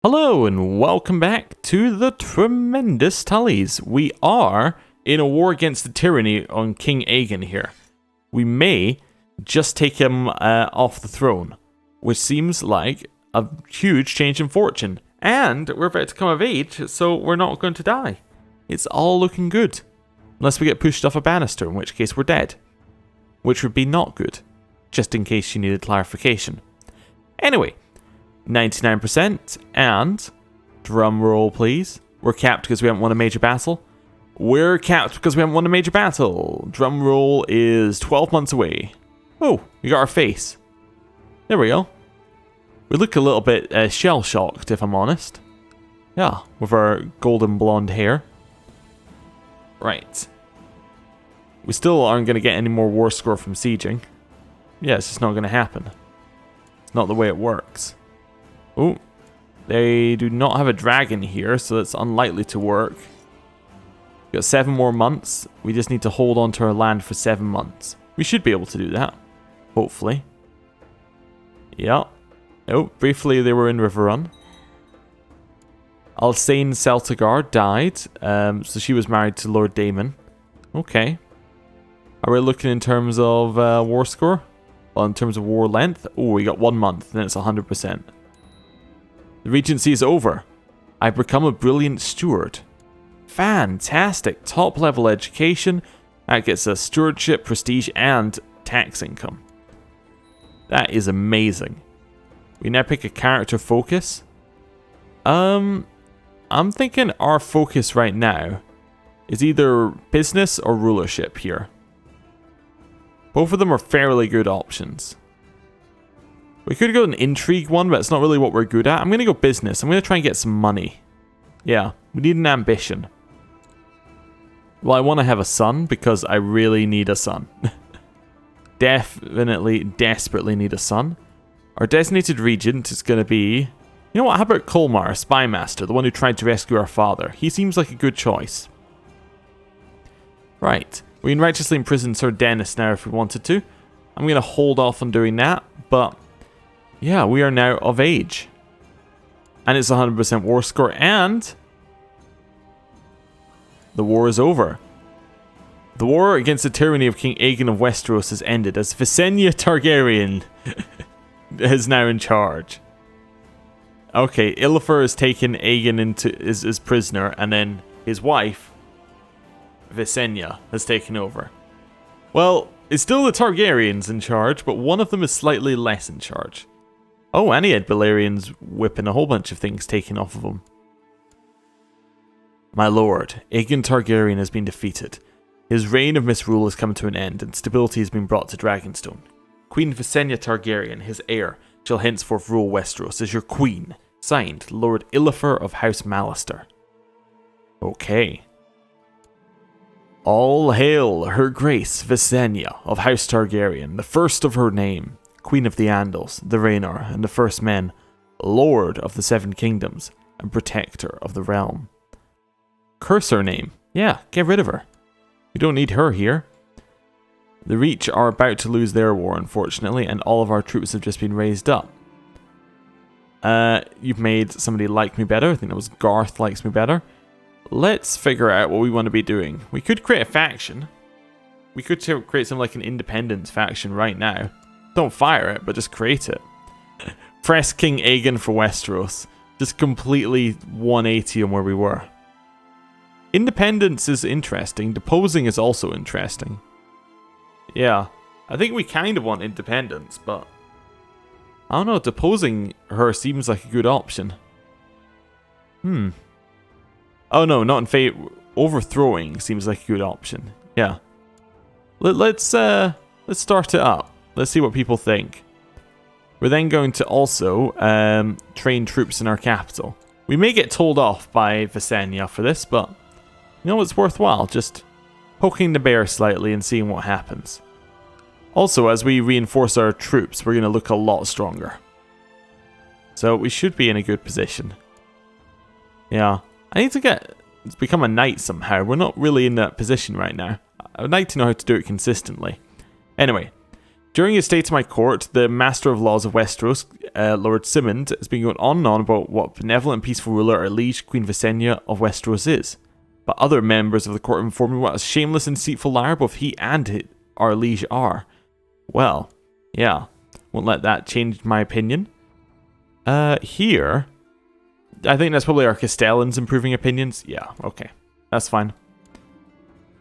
Hello and welcome back to the tremendous Tullys. We are in a war against the tyranny on King Aegon here. We may just take him off the throne, which seems like a huge change in fortune. And we're about to come of age, so we're not going to die. It's all looking good. Unless we get pushed off a banister, in which case we're dead. Which would be not good, just in case you needed clarification. Anyway, 99%, and drum roll please. We're capped because we haven't won a major battle. We're capped because we haven't won a major battle. Drum roll is 12 months away. Oh, we got our face. There we go. We look a little bit shell-shocked, if I'm honest. Yeah, with our golden blonde hair. Right. We still aren't going to get any more war score from sieging. Yeah, it's just not going to happen. It's not the way it works. Oh, they do not have a dragon here, so that's unlikely to work. We've got 7 more months. We just need to hold on to our land for 7 months. We should be able to do that. Hopefully. Yeah. Oh, briefly they were in Riverrun. Alsane Celtigar died, so she was married to Lord Daemon. Okay. Are we looking in terms of war score? Well, in terms of war length? Oh, we got 1 month, then it's 100%. The Regency is over. I've become a brilliant steward. Fantastic. Top level education. That gets us stewardship, prestige, and tax income. That is amazing. We now pick a character focus. I'm thinking our focus right now is either business or rulership here. Both of them are fairly good options. We could go an intrigue one, but it's not really what we're good at. I'm going to go business. I'm going to try and get some money. Yeah, we need an ambition. Well, I want to have a son because I really need a son. Definitely, desperately need a son. Our designated regent is going to be... You know what, how about Colmar, Spymaster, the one who tried to rescue our father? He seems like a good choice. Right. We can righteously imprison Sir Dennis now if we wanted to. I'm going to hold off on doing that, but... Yeah, we are now of age. And it's 100% war score, and... The war is over. The war against the tyranny of King Aegon of Westeros has ended, as Visenya Targaryen is now in charge. Okay, Illifer has taken Aegon into his prisoner, and then his wife, Visenya, has taken over. Well, it's still the Targaryens in charge, but one of them is slightly less in charge. Oh, and he had Balerian's whip and a whole bunch of things taken off of him. My lord, Aegon Targaryen has been defeated. His reign of misrule has come to an end, and stability has been brought to Dragonstone. Queen Visenya Targaryen, his heir, shall henceforth rule Westeros as your queen. Signed, Lord Illifer of House Mallister. Okay. All hail her grace Visenya of House Targaryen, the first of her name. Queen of the Andals, the Rhaenyra, and the First Men, Lord of the Seven Kingdoms, and Protector of the Realm. Curse her name. Yeah, get rid of her. We don't need her here. The Reach are about to lose their war, unfortunately, and all of our troops have just been raised up. You've made somebody like me better. I think that was Garth likes me better. Let's figure out what we want to be doing. We could create a faction. We could create something like an independence faction right now. Don't fire it, but just create it. Press King Aegon for Westeros. Just completely 180 on where we were. Independence is interesting. Deposing is also interesting. Yeah. I think we kind of want independence, but... I don't know, deposing her seems like a good option. Oh no, not in favor. Overthrowing seems like a good option. Yeah. Let's start it up. Let's see what people think. We're then going to also train troops in our capital. We may get told off by Visenya for this, but you know, it's worthwhile just poking the bear slightly and seeing what happens. Also, as we reinforce our troops, we're going to look a lot stronger. So we should be in a good position. Yeah. I need to become a knight somehow. We're not really in that position right now. I would like to know how to do it consistently. Anyway, During his stay to my court, the Master of Laws of Westeros, Lord Simmond, has been going on and on about what benevolent and peaceful ruler our liege Queen Visenya of Westeros is. But other members of the court have informed me what a shameless and deceitful liar both he and our liege are. Well, yeah, won't let that change my opinion. Here, I think that's probably our Castellan's improving opinions. Yeah, okay, that's fine.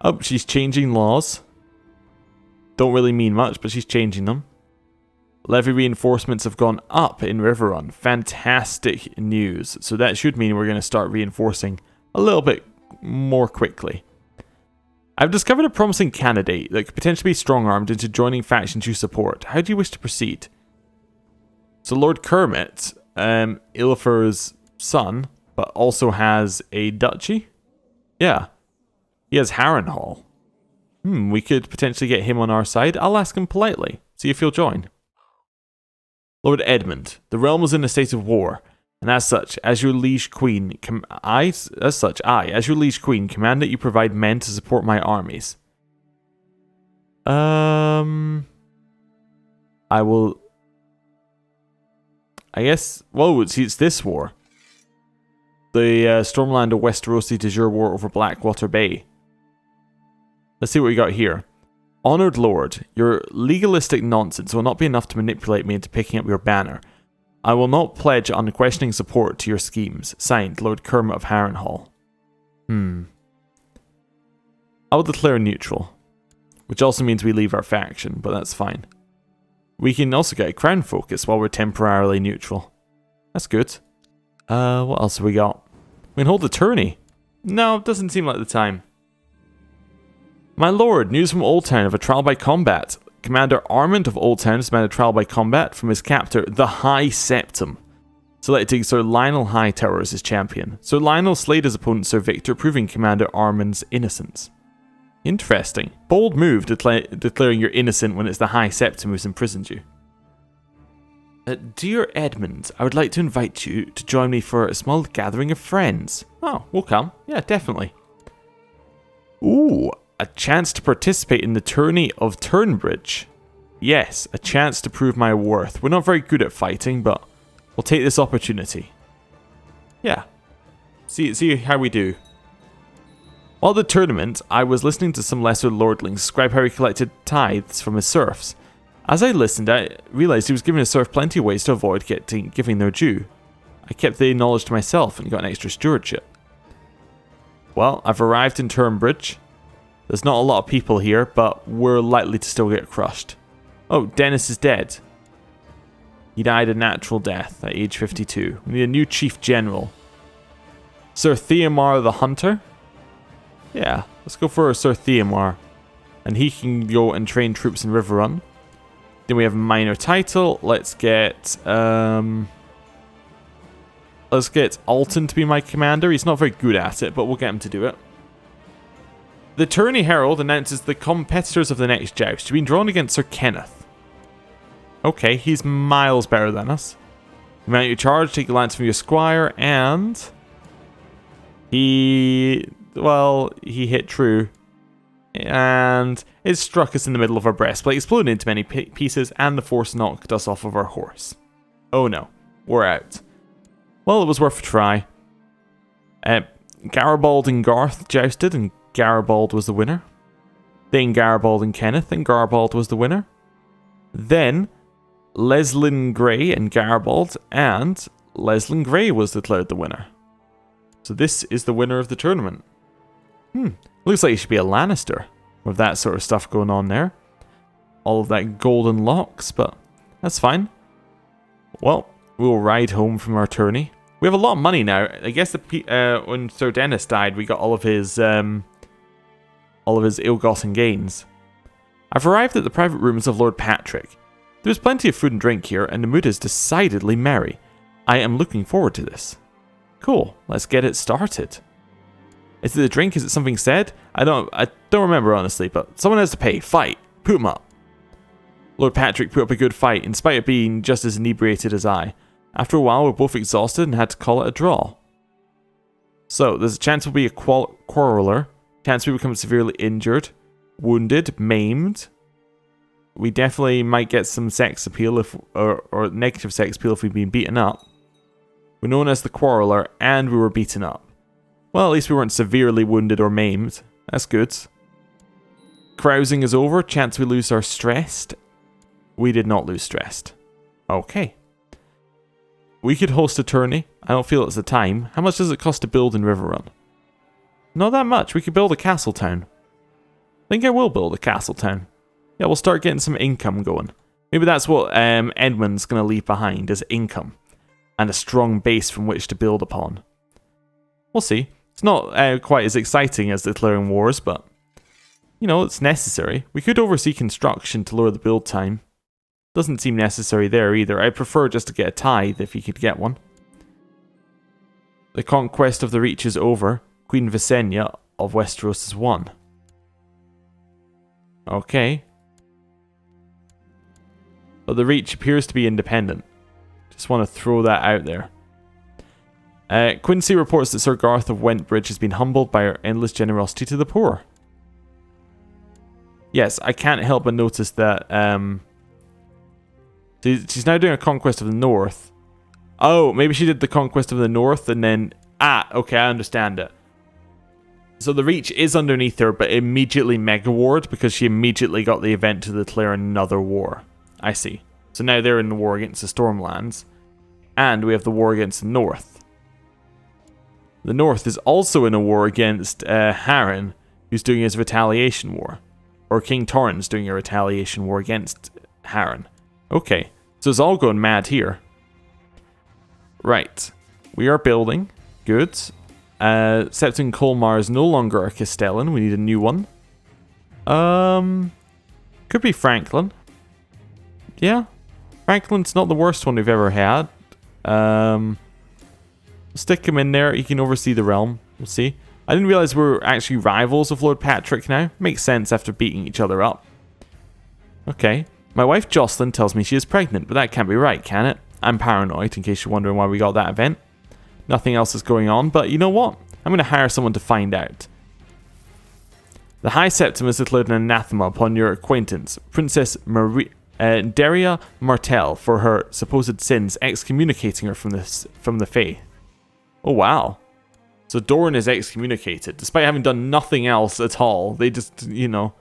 Oh, she's changing laws. Don't really mean much, but she's changing them. Levy reinforcements have gone up in Riverrun. Fantastic news. So that should mean we're going to start reinforcing a little bit more quickly. I've discovered a promising candidate that could potentially be strong-armed into joining factions you support. How do you wish to proceed? So Lord Kermit, Illifer's son, but also has a duchy? Yeah. He has Harrenhal. We could potentially get him on our side. I'll ask him politely, see if he'll join. Lord Edmund, the realm is in a state of war, and as such, as your liege queen, as your liege queen, command that you provide men to support my armies. I will. I guess. Whoa, it's this war. The Stormland of Westerosi de jure war over Blackwater Bay. Let's see what we got here. Honoured Lord, your legalistic nonsense will not be enough to manipulate me into picking up your banner. I will not pledge unquestioning support to your schemes. Signed, Lord Kermit of Harrenhal. I will declare neutral, which also means we leave our faction, but that's fine. We can also get a crown focus while we're temporarily neutral. That's good. What else have we got? We can hold a tourney. No, it doesn't seem like the time. My lord, news from Old Town of a trial by combat. Commander Armand of Old Town has made a trial by combat from his captor, the High Septum, selecting Sir Lionel Hightower as his champion. Sir Lionel slayed his opponent Sir Victor, proving Commander Armand's innocence. Interesting. Bold move, declaring you're innocent when it's the High Septum who's imprisoned you. Dear Edmund, I would like to invite you to join me for a small gathering of friends. Oh, we'll come. Yeah, definitely. Ooh, a chance to participate in the tourney of Turnbridge. Yes, a chance to prove my worth. We're not very good at fighting, but we'll take this opportunity. Yeah. See how we do. While at the tournament, I was listening to some lesser lordlings describe how he collected tithes from his serfs. As I listened, I realised he was giving his serf plenty of ways to avoid giving their due. I kept the knowledge to myself and got an extra stewardship. Well, I've arrived in Turnbridge. There's not a lot of people here, but we're likely to still get crushed. Oh, Dennis is dead. He died a natural death at age 52. We need a new chief general. Sir Theomar the Hunter? Yeah, let's go for Sir Theomar. And he can go and train troops in Riverrun. Then we have a minor title. Let's get Alton to be my commander. He's not very good at it, but we'll get him to do it. The Tourney Herald announces the competitors of the next joust have been drawn against Sir Kenneth. Okay, he's miles better than us. You mount your charge, take a lance from your squire, and he hit true. And it struck us in the middle of our breastplate, exploded into many pieces, and the force knocked us off of our horse. Oh no, we're out. Well, it was worth a try. Garibald and Garth jousted, and Garibald was the winner. Then Garibald and Kenneth, and Garibald was the winner. Then Leslyn Grey and Garibald, and Leslyn Grey was declared the winner. So this is the winner of the tournament. Looks like he should be a Lannister with that sort of stuff going on there. All of that golden locks, but that's fine. Well, we'll ride home from our tourney. We have a lot of money now. I guess when Sir Dennis died, we got all of his ill-gotten gains. I've arrived at the private rooms of Lord Patrick. There's plenty of food and drink here, and the mood is decidedly merry. I am looking forward to this. Cool, let's get it started. Is it a drink? Is it something said? I don't remember honestly, but someone has to pay. Fight. Put him up. Lord Patrick put up a good fight, in spite of being just as inebriated as I. After a while, we're both exhausted and had to call it a draw. So, there's a chance we'll be a quarreler, chance we become severely injured, wounded, maimed. we definitely might get some sex appeal or negative sex appeal if we've been beaten up. We're known as the Quarreler, and we were beaten up. Well, at least we weren't severely wounded or maimed. That's good. Carousing is over. Chance we lose our stressed. We did not lose stressed. Okay. We could host a tourney. I don't feel it's the time. How much does it cost to build in Riverrun? Not that much. We could build a castle town. I think I will build a castle town. Yeah, we'll start getting some income going. Maybe that's what Edmund's going to leave behind, is income. And a strong base from which to build upon. We'll see. It's not quite as exciting as declaring wars, but, you know, it's necessary. We could oversee construction to lower the build time. Doesn't seem necessary there either. I prefer just to get a tithe if you could get one. The conquest of the Reach is over. Queen Visenya of Westeros is won. Okay. But the Reach appears to be independent. Just want to throw that out there. Quincy reports that Sir Garth of Wentbridge has been humbled by her endless generosity to the poor. Yes, I can't help but notice that she's now doing a conquest of the north. Oh, maybe she did the conquest of the north and then... Ah, okay, I understand it. So the Reach is underneath her, but immediately mega warred because she immediately got the event to declare another war. I see. So now they're in the war against the Stormlands. And we have the war against the north. The north is also in a war against Harren, who's doing his retaliation war. Or King Torrhen's doing a retaliation war against Harren. Okay, so it's all going mad here. Right, we are building. Good. Septon Colmar is no longer a Castellan. We need a new one. Could be Franklin. Yeah, Franklin's not the worst one we've ever had. Stick him in there. He can oversee the realm. We'll see. I didn't realize we're actually rivals of Lord Patrick now. Makes sense after beating each other up. Okay. My wife Jocelyn tells me she is pregnant, but that can't be right, can it? I'm paranoid, in case you're wondering why we got that event. Nothing else is going on, but you know what? I'm going to hire someone to find out. The High Septim has declared an anathema upon your acquaintance, Princess Daria Martell, for her supposed sins, excommunicating her from the faith. Oh, wow. So Doran is excommunicated, despite having done nothing else at all. They just, you know,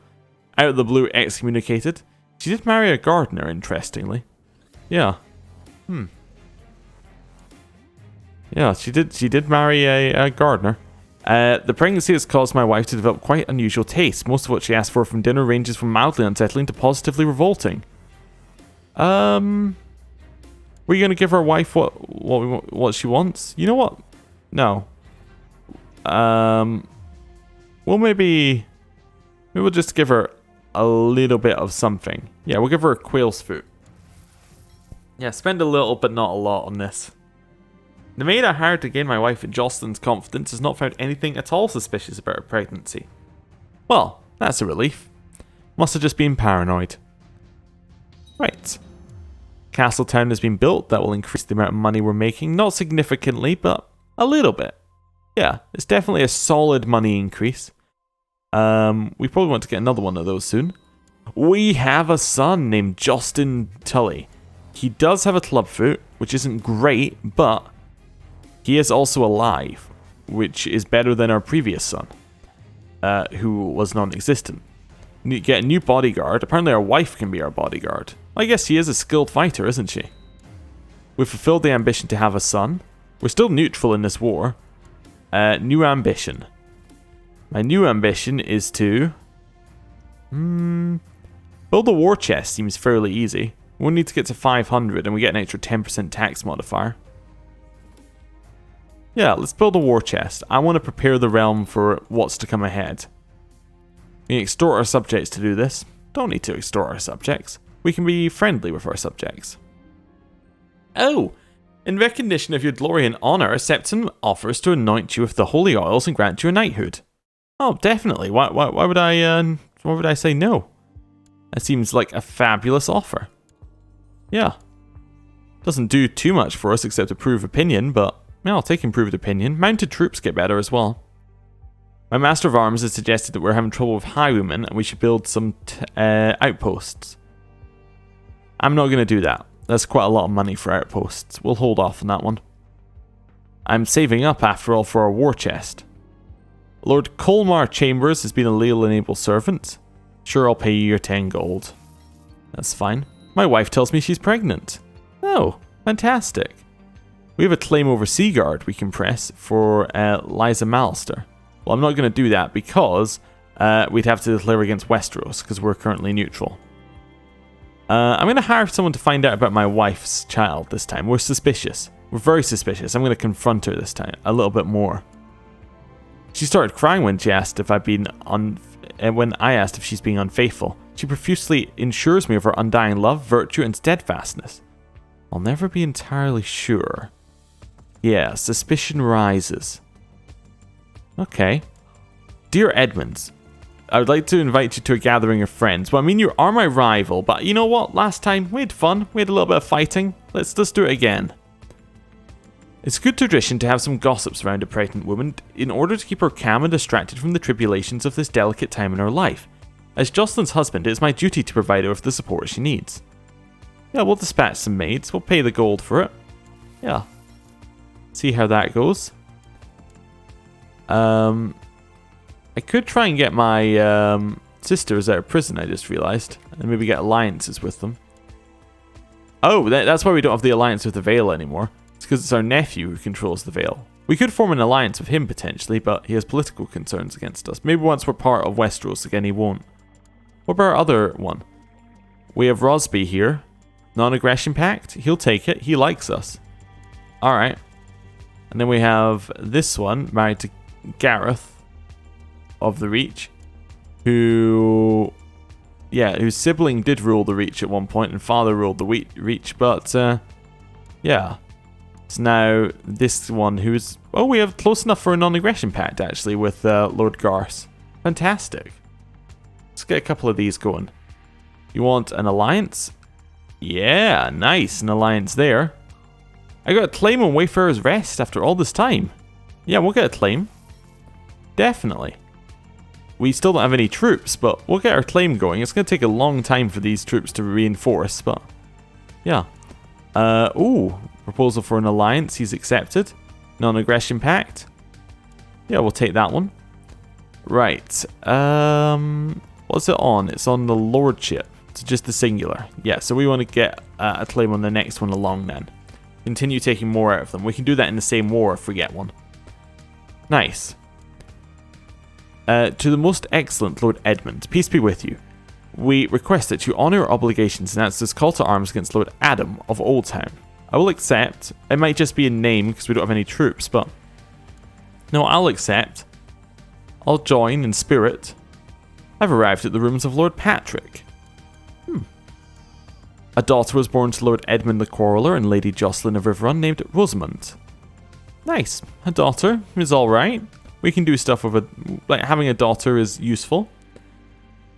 out of the blue excommunicated. She did marry a gardener, interestingly. Yeah. Yeah, she did marry a gardener. The pregnancy has caused my wife to develop quite unusual tastes. Most of what she asked for from dinner ranges from mildly unsettling to positively revolting. We're gonna give our wife what she wants? You know what? No. We'll maybe we'll just give her a little bit of something. Yeah, we'll give her a quail's foot. Yeah, spend a little but not a lot on this. The maid I hired to gain my wife Jocelyn's confidence has not found anything at all suspicious about her pregnancy. Well, that's a relief. Must have just been paranoid. Right. Castletown has been built. That will increase the amount of money we're making. Not significantly, but a little bit. Yeah, it's definitely a solid money increase. We probably want to get another one of those soon. We have a son named Catelyn Tully. He does have a clubfoot, which isn't great, but he is also alive, which is better than our previous son, who was non-existent. We need to get a new bodyguard. Apparently our wife can be our bodyguard. I guess she is a skilled fighter, isn't she? We've fulfilled the ambition to have a son. We're still neutral in this war. New ambition. My new ambition is to... build a war chest seems fairly easy. We'll need to get to 500 and we get an extra 10% tax modifier. Yeah, let's build a war chest. I want to prepare the realm for what's to come ahead. We can extort our subjects to do this. Don't need to extort our subjects. We can be friendly with our subjects. Oh! In recognition of your glory and honor, Septon offers to anoint you with the holy oils and grant you a knighthood. Oh, definitely. Why would I say no? That seems like a fabulous offer. Yeah. Doesn't do too much for us except improve opinion, but yeah, I'll take improved opinion. Mounted troops get better as well. My Master of Arms has suggested that we're having trouble with highwaymen and we should build some outposts. I'm not going to do that. That's quite a lot of money for outposts. We'll hold off on that one. I'm saving up, after all, for our war chest. Lord Colmar Chambers has been a loyal and able servant. Sure, I'll pay you your 10 gold. That's fine. My wife tells me she's pregnant. Oh, fantastic. We have a claim over Seaguard we can press for Liza Malster. Well, I'm not going to do that because we'd have to declare against Westeros because we're currently neutral. I'm going to hire someone to find out about my wife's child this time. We're suspicious. We're very suspicious. I'm going to confront her this time a little bit more. She started crying when she asked if I've been when I asked if she's being unfaithful. She profusely assures me of her undying love, virtue, and steadfastness. I'll never be entirely sure. Yeah, suspicion rises. Okay. Dear Edmonds, I would like to invite you to a gathering of friends. Well, I mean, you are my rival, but you know what? Last time, we had fun. We had a little bit of fighting. Let's do it again. It's a good tradition to have some gossips around a pregnant woman in order to keep her calm and distracted from the tribulations of this delicate time in her life. As Jocelyn's husband, it is my duty to provide her with the support she needs. Yeah, we'll dispatch some maids. We'll pay the gold for it. Yeah. See how that goes. I could try and get my sisters out of prison, I just realised. And maybe get alliances with them. Oh, that's why we don't have the alliance with the Vale anymore. It's because it's our nephew who controls the Vale. We could form an alliance with him potentially, but he has political concerns against us. Maybe once we're part of Westeros again, he won't. What about our other one? We have Rosby here. Non-aggression pact. He'll take it. He likes us. Alright. And then we have this one, married to Gareth of the Reach, whose sibling did rule the Reach at one point, and father ruled the Reach, but yeah. It's now this one who's... Oh, we have close enough for a non-aggression pact, actually, with Lord Garth. Fantastic. Let's get a couple of these going. You want an alliance? Yeah, nice. An alliance there. I got a claim on Wayfarer's Rest after all this time. Yeah, we'll get a claim. Definitely. We still don't have any troops, but we'll get our claim going. It's going to take a long time for these troops to reinforce, but... Yeah. Ooh. Proposal for an alliance. He's accepted. Non-aggression pact. Yeah, we'll take that one. Right. What's it on? It's on the lordship. It's just the singular. Yeah, so we want to get a claim on the next one along then. Continue taking more out of them. We can do that in the same war if we get one. Nice. To the most excellent Lord Edmund, peace be with you. We request that you honour your obligations and answer this call to arms against Lord Adam of Oldtown. I will accept. It might just be a name because we don't have any troops, but... No, I'll accept. I'll join in spirit. I've arrived at the rooms of Lord Patrick. A daughter was born to Lord Edmund the Quarreller and Lady Jocelyn of Riverrun named Rosamund. Nice. A daughter is alright. We can do stuff with like having a daughter is useful.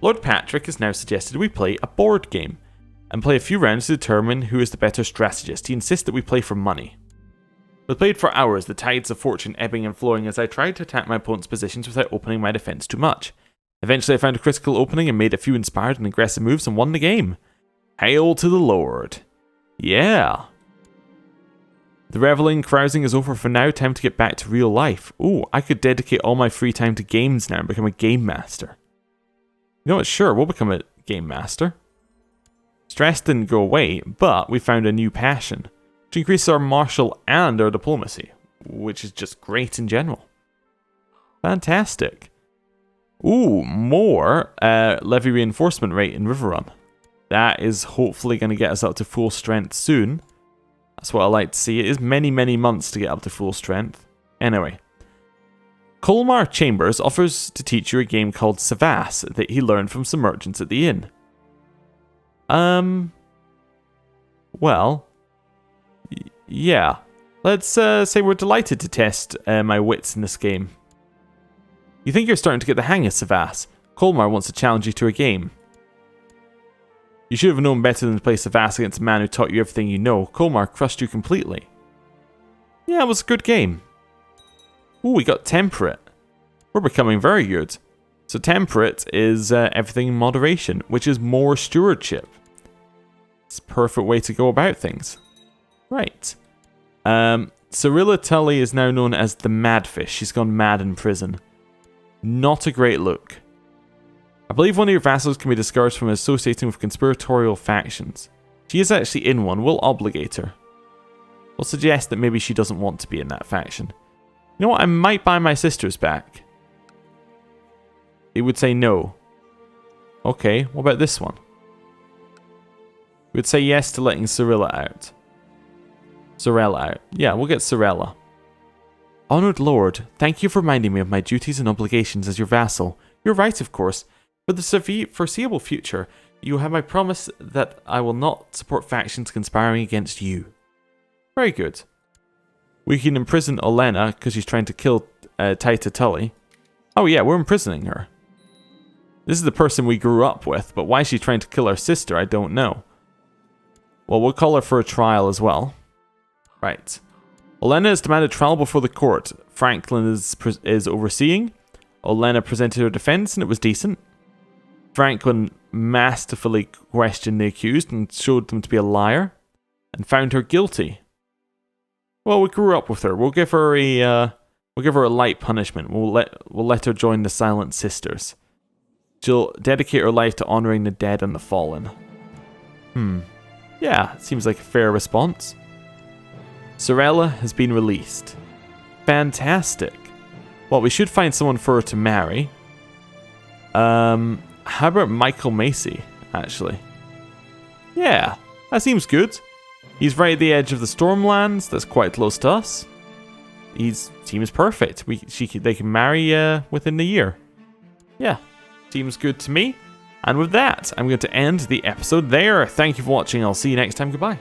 Lord Patrick has now suggested we play a board game and play a few rounds to determine who is the better strategist. He insists that we play for money. We played for hours, the tides of fortune ebbing and flowing as I tried to attack my opponent's positions without opening my defense too much. Eventually I found a critical opening and made a few inspired and aggressive moves and won the game. Hail to the Lord. Yeah. The reveling, carousing is over for now. Time to get back to real life. Ooh, I could dedicate all my free time to games now and become a game master. You know what? Sure, we'll become a game master. Stress didn't go away, but we found a new passion, which increases our martial and our diplomacy, which is just great in general. Fantastic. Ooh, more levy reinforcement rate in Riverrun. That is hopefully going to get us up to full strength soon. That's what I like to see. It is many, many months to get up to full strength. Anyway. Colmar Chambers offers to teach you a game called Savas that he learned from some merchants at the inn. Well, yeah. Let's say we're delighted to test my wits in this game. You think you're starting to get the hang of Savas. Colmar wants to challenge you to a game. You should have known better than to play Savas against a man who taught you everything you know. Colmar crushed you completely. Yeah, it was a good game. Ooh, we got Temperate. We're becoming very good. So Temperate is everything in moderation, which is more stewardship. It's a perfect way to go about things. Right. Catelyn Tully is now known as the Madfish. She's gone mad in prison. Not a great look. I believe one of your vassals can be discouraged from associating with conspiratorial factions. She is actually in one. We'll obligate her. We'll suggest that maybe she doesn't want to be in that faction. You know what? I might buy my sisters back. He would say no. Okay, what about this one? We would say yes to letting Sorella out. Sorella out. Yeah, we'll get Sorella. Honored Lord, thank you for reminding me of my duties and obligations as your vassal. You're right, of course. For the foreseeable future, you have my promise that I will not support factions conspiring against you. Very good. We can imprison Olenna because she's trying to kill Catelyn Tully. Oh yeah, we're imprisoning her. This is the person we grew up with, but why she's trying to kill our sister, I don't know. Well, we'll call her for a trial as well. Right. Olenna has demanded trial before the court. Franklin is overseeing. Olenna presented her defense and it was decent. Franklin masterfully questioned the accused and showed them to be a liar and found her guilty. Well, we grew up with her. We'll give her a light punishment. We'll let her join the Silent Sisters. She'll dedicate her life to honoring the dead and the fallen. Yeah, seems like a fair response. Sorella has been released. Fantastic. Well, we should find someone for her to marry. How about Michael Macy, actually? Yeah, that seems good. He's right at the edge of the Stormlands. That's quite close to us. He seems perfect. They can marry within the year. Yeah, seems good to me. And with that, I'm going to end the episode there. Thank you for watching. I'll see you next time. Goodbye.